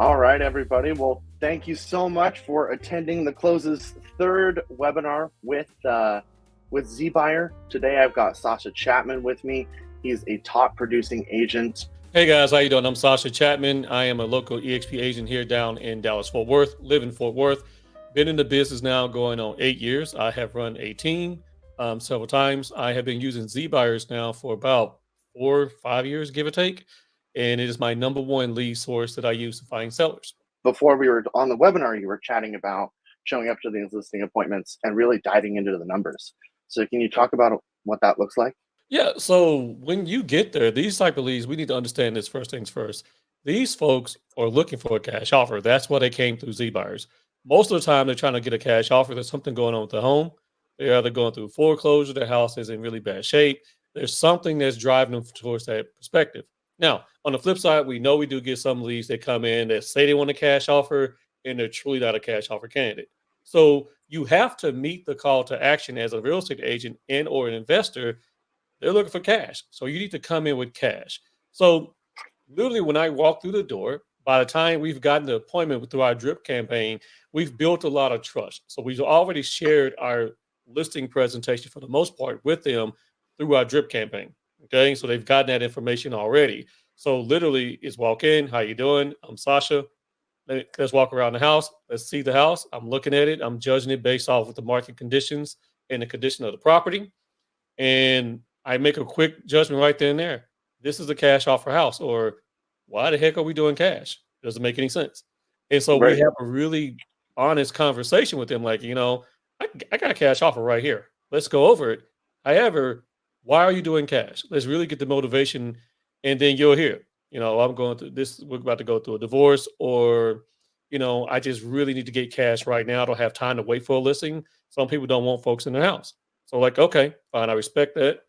All right, everybody. Well, thank you so much for attending the Close's third webinar with Zbuyer. Today, I've got Sascha Chatman with me. He's a top producing agent. Hey guys, how you doing? I'm Sascha Chatman. I am a local EXP agent here down in Dallas-Fort Worth, live in Fort Worth. Been in the business now going on 8 years. I have run a team several times. I have been using Zbuyers now for about 4 or 5 years, give or take. And it is my number one lead source that I use to find sellers. Before we were on the webinar, you were chatting about showing up to these listing appointments and really diving into the numbers. So can you talk about what that looks like? Yeah, so when you get there, these type of leads, we need to understand this first things first. These folks are looking for a cash offer. That's why they came through Zbuyers. Most of the time, they're trying to get a cash offer. There's something going on with the home. They're either going through foreclosure, their house is in really bad shape. There's something that's driving them towards that perspective. Now, on the flip side, we know we do get some leads that come in that say they want a cash offer, and they're truly not a cash offer candidate. So you have to meet the call to action as a real estate agent and or an investor. They're looking for cash. So you need to come in with cash. So literally when I walk through the door, by the time we've gotten the appointment through our drip campaign, we've built a lot of trust. So we've already shared our listing presentation for the most part with them through our drip campaign. Okay. So they've gotten that information already. So literally it's walk in, how you doing? I'm Sascha. Let's walk around the house. Let's see the house. I'm looking at it. I'm judging it based off of the market conditions and the condition of the property. And I make a quick judgment right then and there. This is a cash offer house, or why the heck are we doing cash? Doesn't make any sense. And so we Right. have a really honest conversation with them, like, I got a cash offer right here. Let's go over it. However, why are you doing cash? Let's really get the motivation, and then you'll hear, I'm going through this, we're about to go through a divorce, or, I just really need to get cash right now. I don't have time to wait for a listing. Some people don't want folks in their house. So like, okay, fine, I respect that.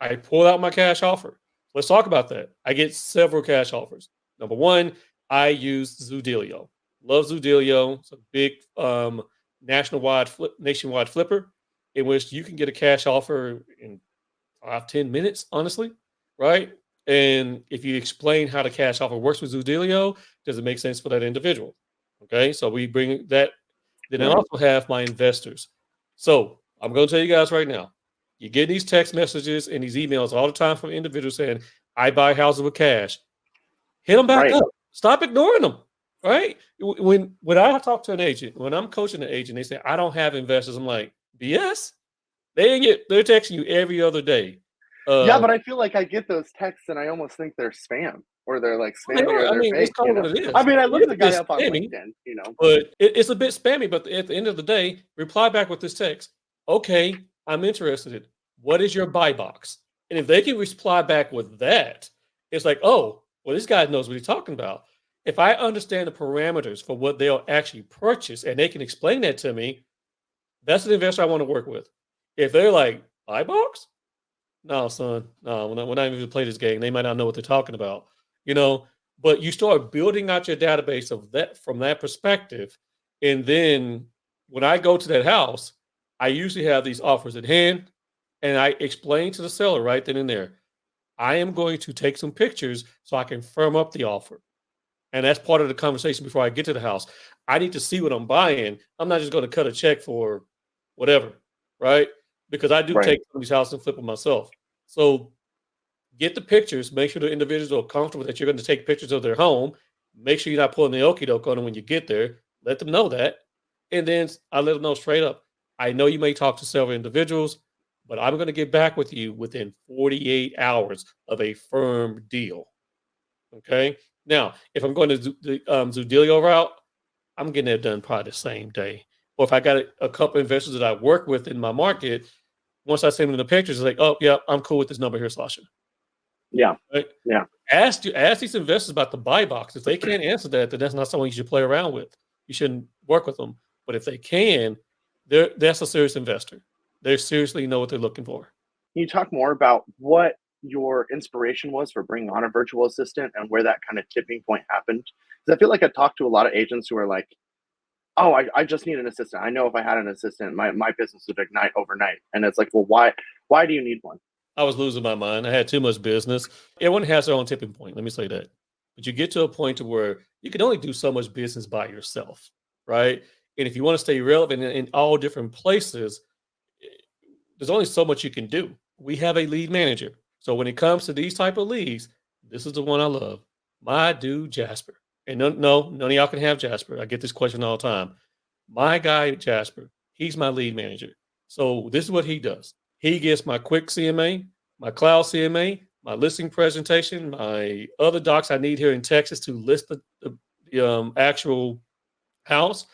I pulled out my cash offer. Let's talk about that. I get several cash offers. Number one, I use Zoodealio. Love Zoodealio. It's a big nationwide flipper in which you can get a cash offer in 5-10 minutes, honestly, right? And if you explain how the cash offer works with Zoodealio, does it make sense for that individual? Okay, so we bring that. Then I also have my investors. So I'm going to tell you guys right now, you get these text messages and these emails all the time from individuals saying, I buy houses with cash. Hit them back up. Stop ignoring them, right? When I talk to an agent, when I'm coaching an agent, they say, I don't have investors. I'm like, BS? They're texting you every other day. Yeah, but I feel like I get those texts and I almost think they're spam, or they're like spammy, or they're fake. It's kind of what it is. I mean, I look the guy up on LinkedIn, But it's a bit spammy. But at the end of the day, reply back with this text. Okay, I'm interested. What is your buy box? And if they can reply back with that, it's like, oh, well, this guy knows what he's talking about. If I understand the parameters for what they'll actually purchase and they can explain that to me, that's an investor I want to work with. If they're like, buy box? No, son, no, we're not even play this game. They might not know what they're talking about, but you start building out your database of that from that perspective. And then when I go to that house, I usually have these offers at hand, and I explain to the seller right then and there, I am going to take some pictures so I can firm up the offer. And that's part of the conversation before I get to the house. I need to see what I'm buying. I'm not just going to cut a check for whatever, right? Because I do take some of these houses and flip them myself. So get the pictures, make sure the individuals are comfortable that you're going to take pictures of their home. Make sure you're not pulling the okie doke on them when you get there. Let them know that. And then I let them know straight up, I know you may talk to several individuals, but I'm going to get back with you within 48 hours of a firm deal. Okay. Now, if I'm going to the Zoodealio route, I'm getting it done probably the same day. Or if I got a couple investors that I work with in my market, once I send them the pictures, it's like, oh, yeah, I'm cool with this number here, Sascha. Yeah. Right? Yeah. Ask these investors about the buy box. If they can't answer that, then that's not someone you should play around with. You shouldn't work with them. But if they can, that's a serious investor. They seriously know what they're looking for. Can you talk more about what your inspiration was for bringing on a virtual assistant and where that kind of tipping point happened? Because I feel like I talked to a lot of agents who are like, oh, I just need an assistant. I know if I had an assistant, my business would ignite overnight. And it's like, well, why do you need one? I was losing my mind. I had too much business. Everyone has their own tipping point. Let me say that. but you get to a point to where you can only do so much business by yourself, right? And if you want to stay relevant in all different places, there's only so much you can do. We have a lead manager. So when it comes to these type of leads, this is the one I love. My dude Jasper. And none of y'all can have Jasper. I get this question all the time. My guy Jasper, he's my lead manager. So this is what he does. He gets my quick CMA, my cloud CMA, my listing presentation, my other docs I need here in Texas to list the actual house.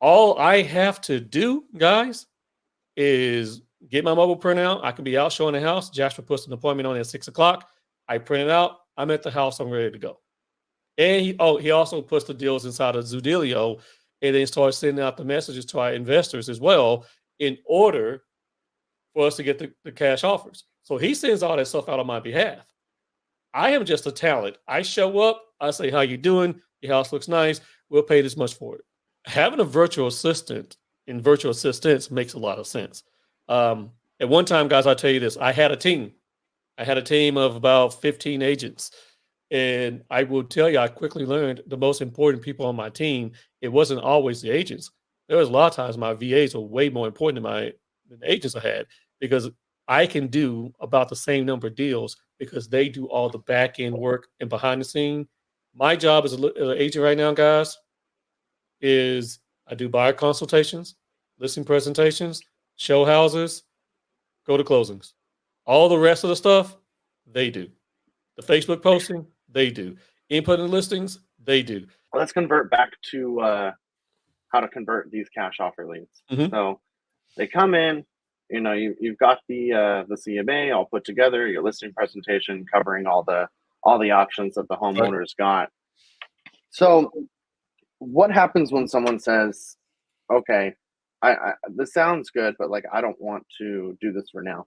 All I have to do, guys, is get my mobile printout. I can be out showing the house. Jasper puts an appointment on at 6 o'clock. I print it out. I'm at the house. I'm ready to go. And he also puts the deals inside of Zudilio and then starts sending out the messages to our investors as well in order for us to get the cash offers. So he sends all that stuff out on my behalf. I am just a talent. I show up. I say, how you doing? Your house looks nice. We'll pay this much for it. Having a virtual assistant in virtual assistants makes a lot of sense. At one time, guys, I'll tell you this. I had a team. I had a team of about 15 agents. And I will tell you, I quickly learned the most important people on my team, it wasn't always the agents. There was a lot of times my VAs were way more important than the agents I had, because I can do about the same number of deals because they do all the back end work and behind the scene. My job as an agent right now, guys, is I do buyer consultations, listing presentations, show houses, go to closings. All the rest of the stuff, they do. The Facebook posting, they do. Input in listings, they do. Let's convert back to how to convert these cash offer leads. Mhm. So they come in, you've got the CMA all put together, your listing presentation covering all the options that the homeowners got. So what happens when someone says, okay, I this sounds good, but like I don't want to do this for now.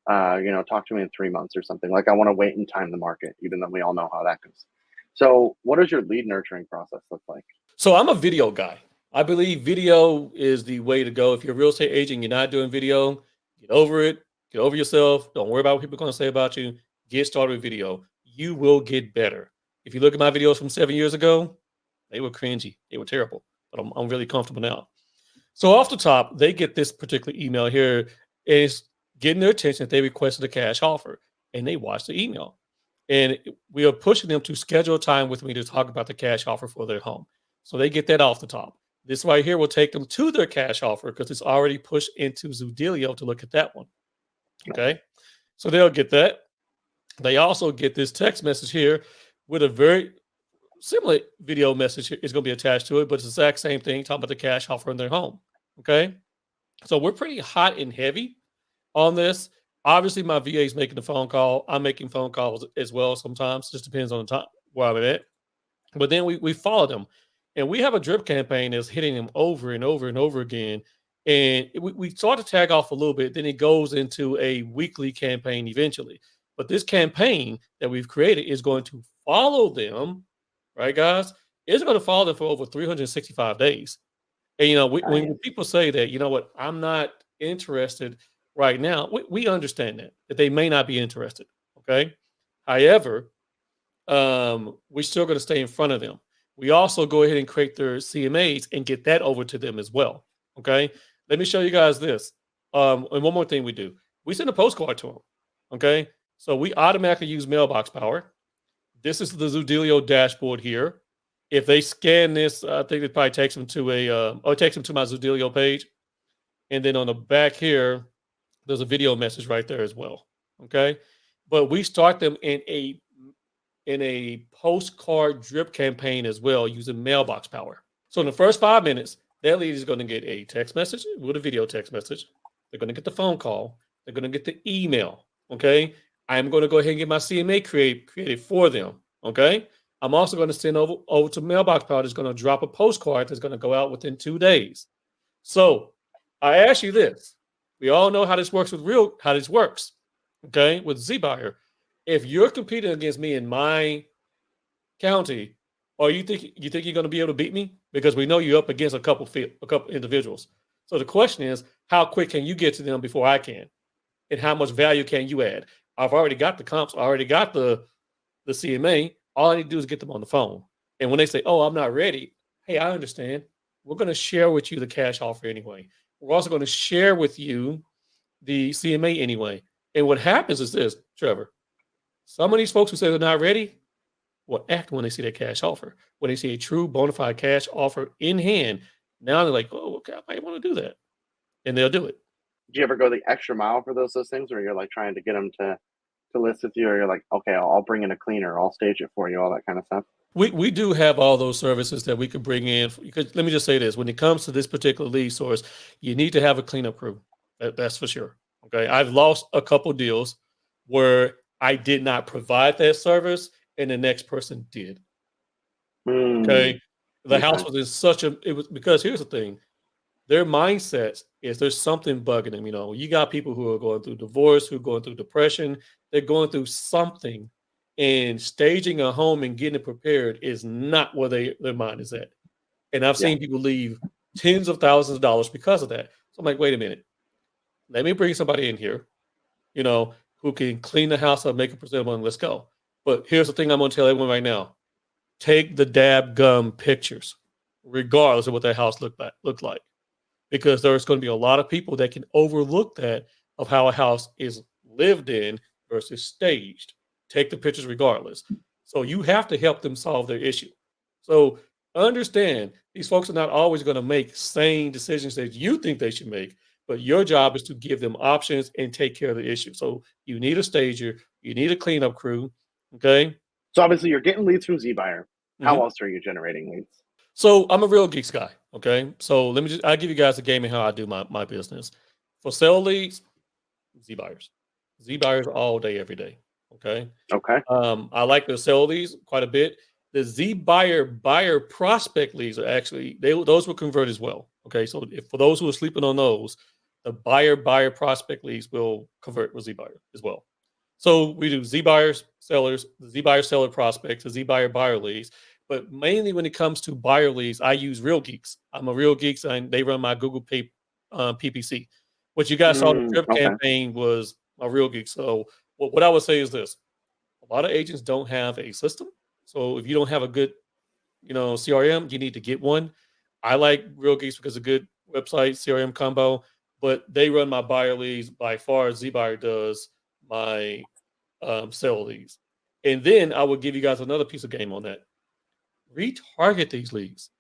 Talk to me in 3 months or something. Like I want to wait and time the market, even though we all know how that goes. So what does your lead nurturing process look like? So I'm a video guy. I believe video is the way to go. If you're a real estate agent, you're not doing video, get over it, get over yourself. Don't worry about what people are going to say about you. Get started with video. You will get better. If you look at my videos from 7 years ago, they were cringy. They were terrible, but I'm really comfortable now. So off the top, they get this particular email here. It's getting their attention that they requested a cash offer, and they watch the email. And we are pushing them to schedule a time with me to talk about the cash offer for their home. So they get that off the top. This right here will take them to their cash offer because it's already pushed into Zudilio to look at that one. Okay. So they'll get that. They also get this text message here with a very similar video message is going to be attached to it, but it's the exact same thing, talking about the cash offer in their home. Okay. So we're pretty hot and heavy on this. Obviously, my VA is making the phone call. I'm making phone calls as well sometimes. Just depends on the time where I'm at. But then we follow them. And we have a drip campaign that's hitting them over and over and over again. And we start to tag off a little bit. Then it goes into a weekly campaign eventually. But this campaign that we've created is going to follow them, right, guys? It's going to follow them for over 365 days. And, when people say that, you know what, I'm not interested right now, we understand that they may not be interested. Okay. However, we're still going to stay in front of them. We also go ahead and create their CMAs and get that over to them as well. Okay. Let me show you guys this. And one more thing we do. We send a postcard to them. Okay. So we automatically use mailbox power. This is the Zudilio dashboard here. If they scan this, I think it probably takes them to it takes them to my Zudilio page. And then on the back here, there's a video message right there as well. Okay. But we start them in a postcard drip campaign as well using mailbox power. So in the first 5 minutes, that lead is going to get a text message with a video text message. They're going to get the phone call. They're going to get the email. Okay. I'm going to go ahead and get my CMA created for them. Okay. I'm also going to send over to mailbox power that's going to drop a postcard that's going to go out within 2 days. So I ask you this. We all know how this works how this works. Okay. With Zbuyer. If you're competing against me in my county, or you think you're going to be able to beat me, because we know you're up against a couple individuals. So the question is, how quick can you get to them before I can, and how much value can you add? I've already got the comps, I already got the CMA. All I need to do is get them on the phone. And when they say, "Oh, I'm not ready," hey, I understand. We're going to share with you the cash offer anyway. We're also going to share with you the CMA anyway. And what happens is this, Trevor. Some of these folks who say they're not ready will act when they see that cash offer. When they see a true bona fide cash offer in hand, now they're like, "Oh, okay, I might want to do that," and they'll do it. Do you ever go the extra mile for those things where you're like trying to get them to list with you, or you're like, okay, I'll bring in a cleaner, I'll stage it for you, all that kind of stuff? We do have all those services that we could bring in. Because let me just say this: when it comes to this particular lead source, you need to have a cleanup crew. That's for sure. Okay, I've lost a couple deals where I did not provide that service, and the next person did. Mm, Okay, the house okay. was in such a it was because here's the thing: their mindset is there's something bugging them. You got people who are going through divorce, who are going through depression, they're going through something, and staging a home and getting it prepared is not where their mind is at. And I've Yeah. seen people leave tens of thousands of dollars because of that. So I'm like, wait a minute, let me bring somebody in here, you know, who can clean the house up, make it presentable, and let's go. But here's the thing I'm going to tell everyone right now: take the dab gum pictures, regardless of what that house looked like, because there's going to be a lot of people that can overlook that of how a house is lived in versus staged. Take the pictures regardless. So you have to help them solve their issue. So understand these folks are not always going to make sane decisions that you think they should make, but your job is to give them options and take care of the issue. So you need a stager, you need a cleanup crew. Okay. So obviously you're getting leads from Zbuyer. How Mhm. else are you generating leads? So I'm a real geeks guy. Okay. So I'll give you guys a game of how I do my business. For sale leads, Z buyers. Z buyers all day, every day. Okay. Okay. I like to sell these quite a bit. The Z buyer prospect leads are actually those will convert as well. Okay. So if for those who are sleeping on those, the buyer prospect leads will convert with Z buyer as well. So we do Z buyers, sellers, the Z buyer seller prospects, the Z buyer leads. But mainly when it comes to buyer leads, I use Real Geeks. I'm a Real Geeks, and they run my Google PPC. What you guys saw the drip Okay. campaign was a Real Geek. So what I would say is this: a lot of agents don't have a system. So if you don't have a good, CRM, you need to get one. I like Real Geeks because it's a good website CRM combo, but they run my buyer leads by far as ZBuyer does my sell leads. And then I will give you guys another piece of game on that. Retarget these leads.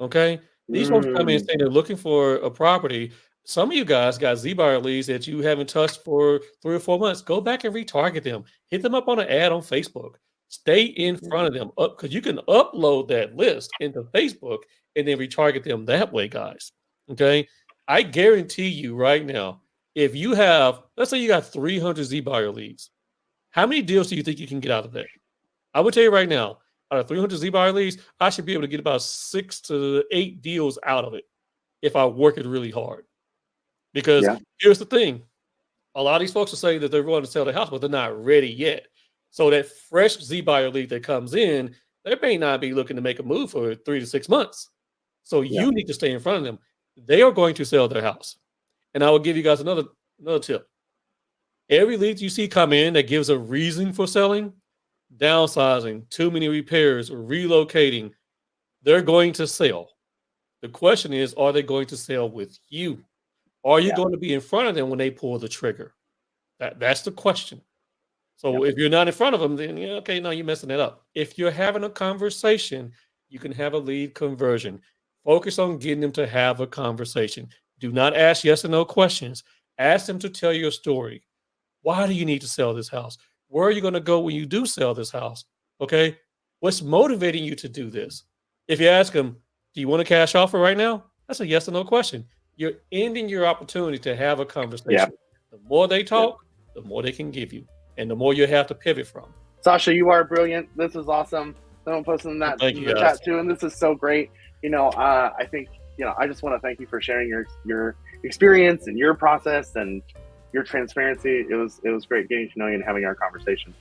Okay. These folks come in Mm, saying they're looking for a property. Some of you guys got Z-Buyer leads that you haven't touched for 3 or 4 months. Go back and retarget them. Hit them up on an ad on Facebook. Stay in front of them up because you can upload that list into Facebook and then retarget them that way, guys. Okay. I guarantee you right now, if you have, let's say you got 300 Z-Buyer leads, how many deals do you think you can get out of that? I would tell you right now, out of 300 Z-Buyer leads, I should be able to get about 6 to 8 deals out of it if I work it really hard. Because yeah. here's the thing: a lot of these folks will say that they're willing to sell their house, but they're not ready yet. So that fresh Z-Buyer lead that comes in, they may not be looking to make a move for 3 to 6 months. So Yeah. you need to stay in front of them. They are going to sell their house. And I will give you guys another tip. Every lead you see come in that gives a reason for selling, downsizing, too many repairs, or relocating, they're going to sell. The question is, are they going to sell with you? Are you Yeah. going to be in front of them when they pull the trigger? That's the question. So Yep. if you're not in front of them, then yeah, okay, no, you're messing that up. If you're having a conversation, you can have a lead conversion. Focus on getting them to have a conversation. Do not ask yes or no questions. Ask them to tell you a story. Why do you need to sell this house? Where are you going to go when you do sell this house? Okay. What's motivating you to do this? If you ask them, do you want a cash offer right now? That's a yes or no question. You're ending your opportunity to have a Yeah. conversation. The more they Yeah. talk, the more they can give you, and the more you have to pivot from. Sascha, you are brilliant. This is awesome. Someone posted Well, that thank in you the guys. chat too, and this is so great. I think I just want to thank you for sharing your experience and your process and your transparency. It was great getting to know you and having our conversation.